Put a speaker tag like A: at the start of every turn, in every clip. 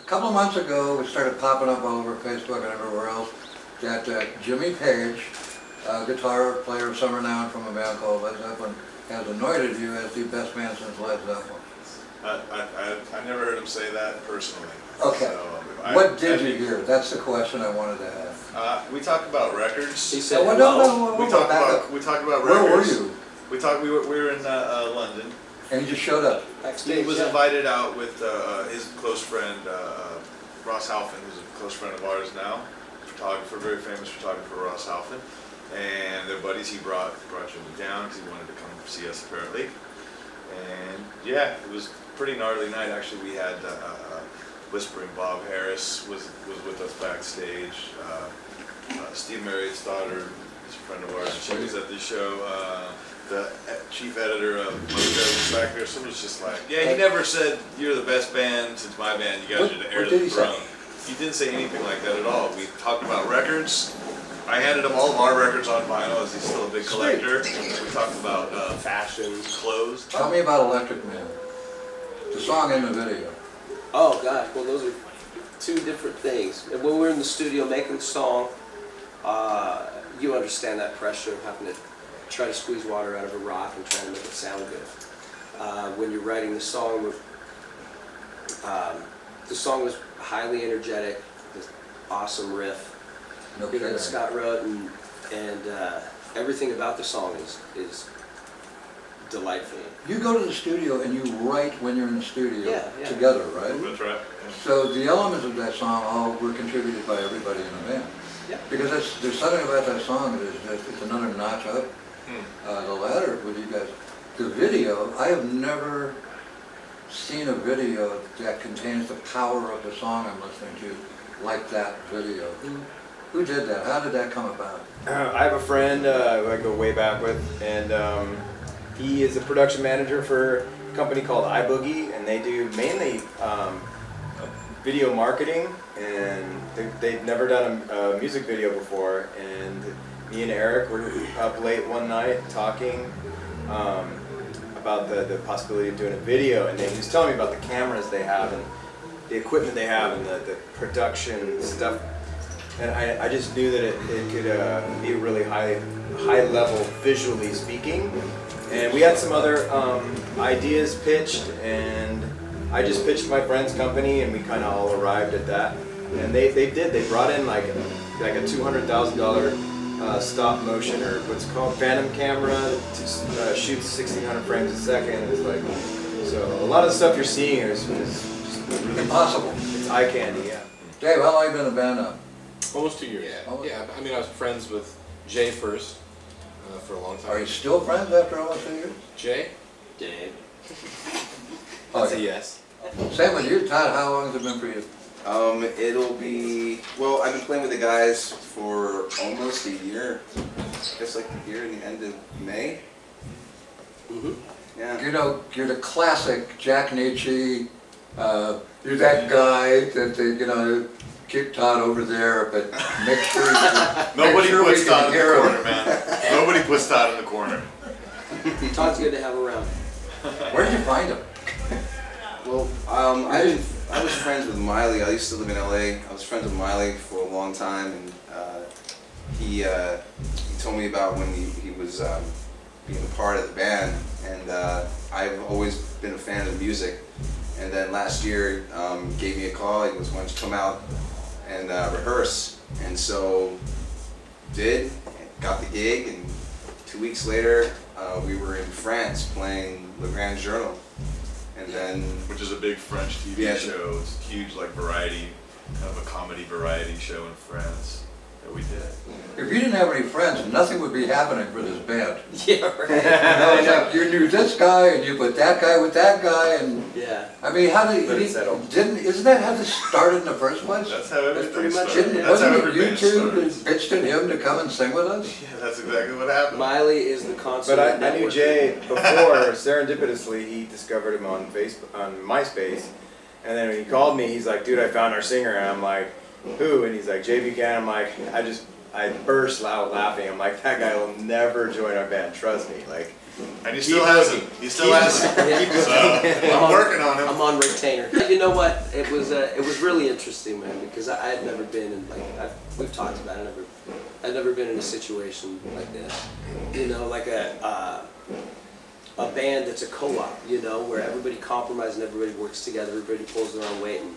A: couple of months ago, it started popping up all over Facebook and everywhere else that Jimmy Page, guitar player of some renown from a band called Led Zeppelin, has anointed you as the best man since Led Zeppelin.
B: I never heard him say that personally.
A: Okay.
B: So,
A: what did you hear? That's the question I wanted to ask.
B: We talk about records.
A: He said, we talk
B: about records.
A: Where were you?
B: We were in London.
A: And he just showed up.
B: He was invited out with his close friend Ross Halfin, who's a close friend of ours now, photographer, very famous photographer Ross Halfin, and their buddies. He brought Jimmy down because he wanted to come see us apparently. And yeah, it was a pretty gnarly night. Actually, we had Whispering Bob Harris was with us backstage. Steve Marriott's daughter is a friend of ours. She was at the show. The chief editor of Mojo was back there, so it was just like, yeah, he never said, you're the best band since my band, you guys are the heir to the throne. He didn't say anything like that at all. We talked about records. I handed him all of our records on vinyl, as he's still a big collector. We talked about fashion, clothes.
A: Tell me about Electric Man, the song in the video.
C: Oh gosh, well those are two different things. When we were in the studio making the song, you understand that pressure of having to try to squeeze water out of a rock and trying to make it sound good. When you're writing the song was highly energetic, this awesome riff that Scott wrote, and everything about the song is delightful.
A: You go to the studio and you write when you're in the studio together, right?
B: That's right. Yeah.
A: So the elements of that song all were contributed by everybody in the band.
C: Yeah.
A: Because there's something about that song that is just, it's another notch up. The latter with you guys, the video, I have never seen a video that contains the power of the song I'm listening to like that video. Who did that? How did that come about?
D: I have a friend who I go way back with, and he is a production manager for a company called iBoogie, and they do mainly video marketing, and they've never done a music video before, and me and Eric were up late one night talking about the possibility of doing a video, and he was telling me about the cameras they have and the equipment they have and the production stuff, and I just knew that it could be really high level visually speaking, and we had some other ideas pitched, and I just pitched my friend's company, and we kind of all arrived at that, and they brought in like a $200,000 stop motion, or what's called phantom camera, to shoot 1600 frames a second. It's like, so a lot of the stuff you're seeing is just really
A: impossible.
D: It's eye candy, yeah.
A: Dave, how long have you been in the band now?
E: Almost 2 years. Yeah. I mean, I was friends with Jay first for a long time.
A: Are you still friends after almost 2 years?
E: Jay?
C: Dave.
E: That's a yes.
A: Same with you, Todd. How long has it been for you?
F: It'll be, well, I've been playing with the guys for almost a year. I guess like here in the end of May. Yeah.
A: You know, you're the classic Jack Nietzsche, you're that guy that they, you know, keep Todd over there, but make sure
B: Nobody puts Todd in the corner, man. Nobody puts Todd in the corner.
C: Todd's good to have around.
A: Where did you find him?
F: Well, I was friends with Miley. I used to live in LA. I was friends with Miley for a long time, and he told me about when he was being a part of the band, and I've always been a fan of music. And then last year, gave me a call. He was, "Why don't you come out and rehearse?" And so did, got the gig, and 2 weeks later, we were in France playing Le Grand Journal. And then,
B: which is a big French TV show. It's a huge, like, variety, kind of a comedy variety show in France that we did.
A: If you didn't have any friends, nothing would be happening for this band.
C: Yeah, right.
A: You know, like you knew this guy, and you put that guy with that guy, and I mean, how did isn't that how this started in the first place?
B: That's how everything
C: pretty much
B: started.
A: Wasn't it you two that pitched at him to come and sing with us?
B: Yeah, that's exactly what happened.
C: Miley is the constant.
D: But I knew Jay before. Serendipitously, he discovered him on MySpace, and then when he called me, he's like, "Dude, I found our singer," and I'm like, "Who?" And he's like, "Jay Buchanan." I'm like, I burst out laughing. I'm like, "That guy will never join our band. Trust me." Like,
B: And he still hasn't. He still hasn't. So I'm working on him.
C: I'm on retainer. You know what? It was really interesting, man, because I had never been in we've talked about it. I'd never been in a situation like this. You know, like a band that's a co-op. You know, where everybody compromises and everybody works together. Everybody pulls their own weight. And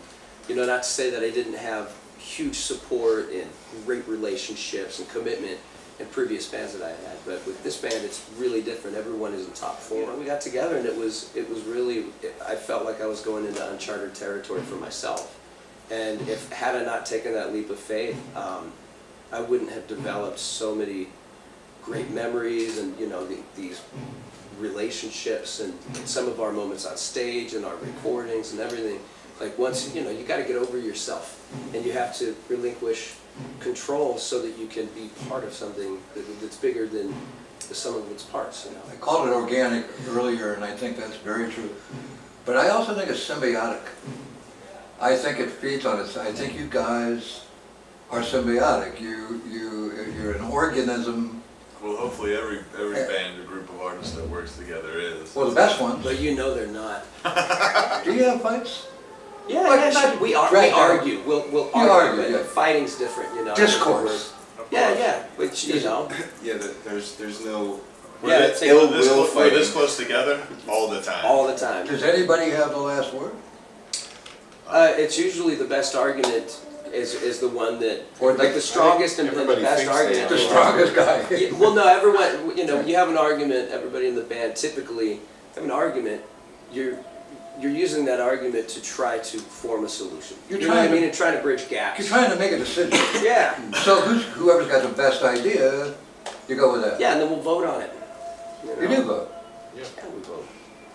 C: you know, not to say that I didn't have huge support and great relationships and commitment in previous bands that I had, but with this band it's really different. Everyone is in top form. We got together and it was really, I felt like I was going into uncharted territory for myself. And had I not taken that leap of faith, I wouldn't have developed so many great memories and, you know, these relationships and some of our moments on stage and our recordings and everything. Like once, you know, you got to get over yourself and you have to relinquish control so that you can be part of something that's bigger than the sum of its parts. You know?
A: I called it organic earlier, and I think that's very true. But I also think it's symbiotic. I think it feeds on it. I think you guys are symbiotic. You're an organism.
B: Well, hopefully every band or group of artists that works together is.
A: Well, the best ones.
C: But you know they're not.
A: Do you have fights?
C: Yeah,
A: Like,
C: yeah, we argue. We'll argue, but
A: yeah.
C: fighting's different, you know.
A: Discourse.
C: Yeah, yeah, which, you know.
F: Yeah, there's no
C: Yeah, it's
F: ill
C: like,
F: will
B: We're
F: fighting.
B: this close together all the time.
C: all the time.
A: Does anybody have the last word?
C: It's usually the best argument is the one that,
A: Or
C: like the strongest and the
E: everybody
C: best
E: thinks they
C: argument.
A: The strongest guy.
C: Yeah, well, no, everyone, you know, you have an argument, everybody in the band typically have an argument, you're using that argument to try to form a solution.
A: You're
C: You know what I
A: trying to-
C: mean? And trying to bridge gaps.
A: You're trying to make a decision.
C: Yeah,
A: So whoever's got the best idea, you go with that.
C: yeah, and then we'll vote on it.
A: You do vote.
C: Yeah, we vote.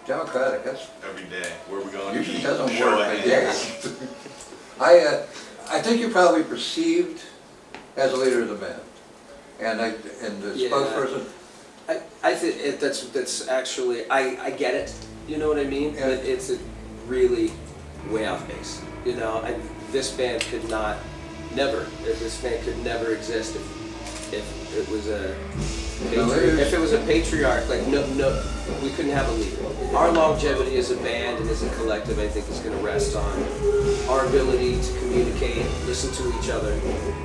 A: Democratic, that's
B: Every day. Where we going?
A: usually doesn't
B: Show
A: work.
B: of
A: But
B: hands.
A: yeah. I think you're probably perceived as a leader of the band. And the
C: Yeah.
A: spokesperson.
C: I think that's actually, I get it, you know what I mean?
A: Yeah.
C: But it's a really way off base. You know, this band could this band could never exist if it was a patriarch, like no, we couldn't have a leader. Our longevity as a band and as a collective, I think, is going to rest on our ability to communicate, listen to each other,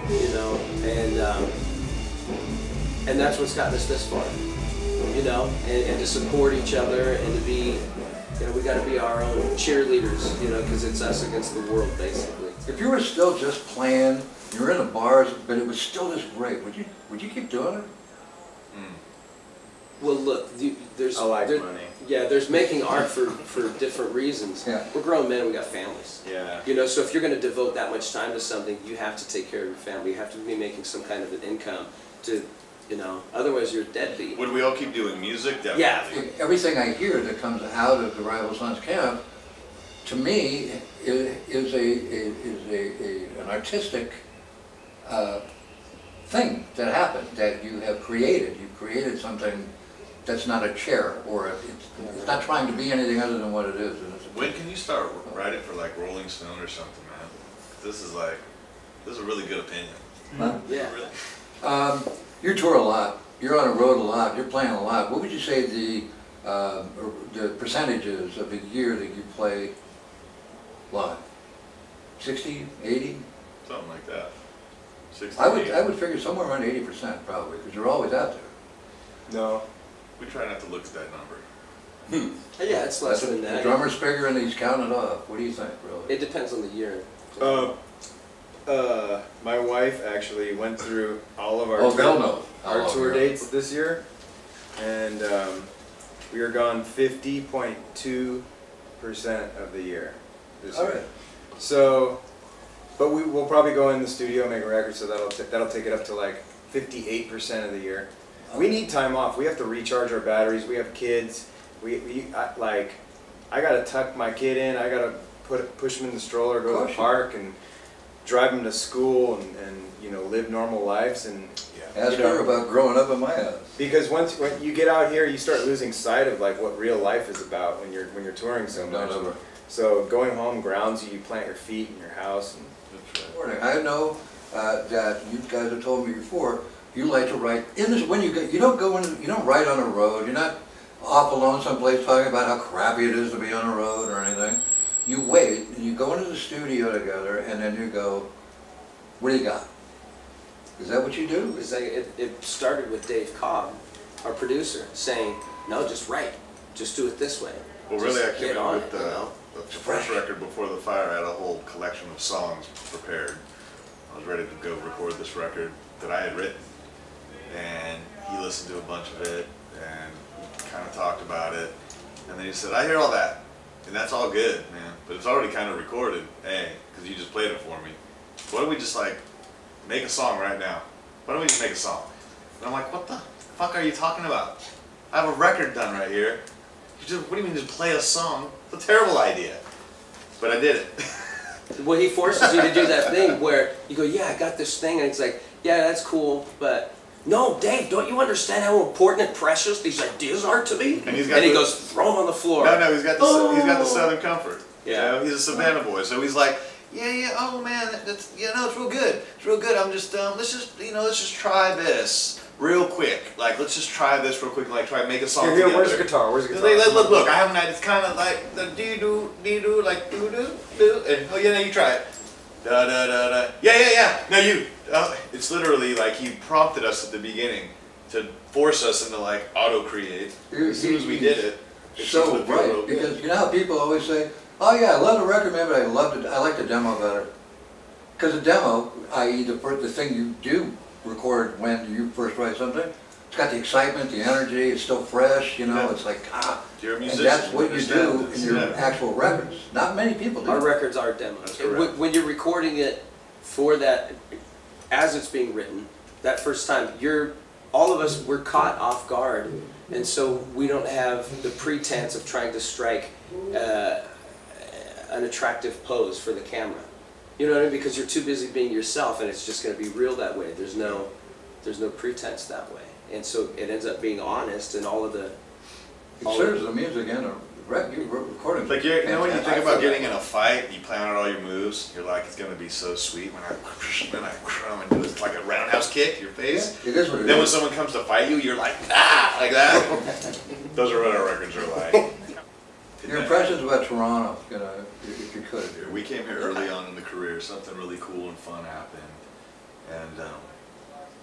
C: you know, and that's what's gotten us this far, you know, and to support each other and to be, you know, we got to be our own cheerleaders, you know, because it's us against the world, basically.
A: If you were still just playing, you were in the bars, but it was still just great, would you keep doing it?
C: Well, look, there's
D: I like
C: there-
D: money.
C: Yeah, there's making art for different reasons.
A: Yeah.
C: We're grown men, we got families.
D: Yeah.
C: You know, so if you're going to devote that much time to something, you have to take care of your family. You have to be making some kind of an income to, you know, otherwise you're a deadbeat.
B: Would we all keep doing music? Definitely.
C: Yeah.
A: Everything I hear that comes out of the Rival Sons camp, to me, is an artistic thing that happened, that you have created. You created something that's not a chair, or it's not trying to be anything other than what it is. And it's
B: When can you start writing for like Rolling Stone or something, man? This is a really good opinion.
A: Huh?
C: Yeah.
B: Really.
A: You tour a lot. You're on the road a lot. You're playing a lot. What would you say the percentages of the year that you play live? 60, 80?
B: Something like that. 60,
A: I
B: 80.
A: would figure somewhere around 80% probably, because you're always out there.
D: No.
B: We try not to look at that number.
C: Yeah, it's less
A: That's
C: than
A: the
C: that.
A: drummer's figure and he's counting off. What do you think, really?
C: It depends on the year.
D: My wife actually went through all of our
A: Oh, they'll know.
D: our tour dates this year, and we are gone 50.2% of the year this
A: All
D: year.
A: right.
D: So, but we'll probably go in the studio, make a record, so that'll take it up to like 58% of the year. We need time off. We have to recharge our batteries. We have kids. I gotta tuck my kid in. I gotta push him in the stroller, go to the park, and drive him to school, and you know, live normal lives. And
A: Ask her about growing up in my house.
D: because when you get out here, you start losing sight of like what real life is about when you're touring so much.
A: Never.
D: So going home grounds you. You plant your feet in your house. And
A: Morning. I know that you guys have told me before, you like to write in this, when you don't write on the road. You're not off alone someplace talking about how crappy it is to be on the road or anything. You wait, and you go into the studio together, and then you go, what do you got? Is that what you do?
C: It started with Dave Cobb, our producer, saying, no, just write. Just do it this way.
B: Well, really, I
C: Just
B: came
C: get
B: in
C: on
B: with
C: it, you know?
B: the first record, Before the Fire. I had a whole collection of songs prepared. I was ready to go record this record that I had written. And he listened to a bunch of it and kind of talked about it. And then he said, I hear all that. And that's all good, man. But it's already kind of recorded, because you just played it for me. Why don't we just, like, make a song right now? Why don't we just make a song? And I'm like, what the fuck are you talking about? I have a record done right here. What do you mean just play a song? It's a terrible idea. But I did it.
C: Well, he forces you to do that thing where you go, yeah, I got this thing, and it's like, yeah, that's cool, but no, Dave, don't you understand how important and precious these ideas are to me?
B: And he
C: goes, throw them on the floor.
B: No, he's got the Southern comfort.
C: Yeah.
B: You know, he's a Savannah boy, so he's like, yeah, oh man, that's, you know, it's real good. It's real good. I'm just, let's just try this real quick. Like, let's just try this real quick. Like, try to make a song together.
D: Where's the guitar? Where's the guitar?
B: Look, I have an idea. It's kind of like the dee-doo, like doo-doo, and oh yeah, no, you try it. Da-da-da-da. Yeah. No, you. It's literally like he prompted us at the beginning to force us into like auto-create. As soon as we did it,
A: So right, because you know how people always say, oh yeah, I love the record, man, but I like the demo better. Because the demo, i.e. the thing you do record when you first write something, it's got the excitement, the energy, it's still fresh, you know,
B: Yeah.
A: It's like,
B: You're a
A: and
B: musician,
A: that's what you do
B: understand
A: in your
B: this.
A: actual records. Not many people do.
C: Our records are demos.
B: That's correct.
C: When you're recording it for that, as it's being written, that first time, all of us, we're caught off guard, and so we don't have the pretense of trying to strike an attractive pose for the camera. You know what I mean? Because you're too busy being yourself, and it's just going to be real that way. There's no pretense that way, and so it ends up being honest, and all of the.
A: It serves the music and the recording.
B: Like, you know, when you think about getting in a fight, you plan out all your moves, you're like, it's going to be so sweet when I do it like a roundhouse kick, your face.
A: Yeah, it is what it
B: Then when
A: is.
B: someone comes to fight you, you're like, ah, like that. Those are what our records are like.
A: Your impressions about Toronto, you know, if you could.
B: We came here early on in the career, something really cool and fun happened. And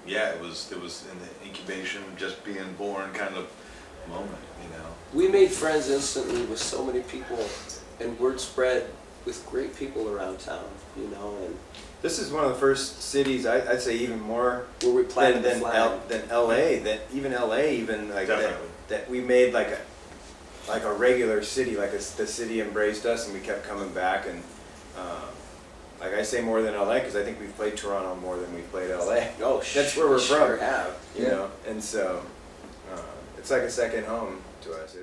B: yeah, it was in the incubation, just being born kind of moment, you know.
C: We made friends instantly with so many people, and word spread with great people around town, you know, and
D: This is one of the first cities, I'd say even more
C: where we planted the
D: than
C: flag.
D: LA, even like
B: Definitely.
D: that we made like a regular city, like the city embraced us and we kept coming back, and like I say more than LA because I think we've played Toronto more than we've played LA.
C: Oh,
D: That's where we're
C: sure
D: from,
C: have.
D: you know, and so it's like a second home to us.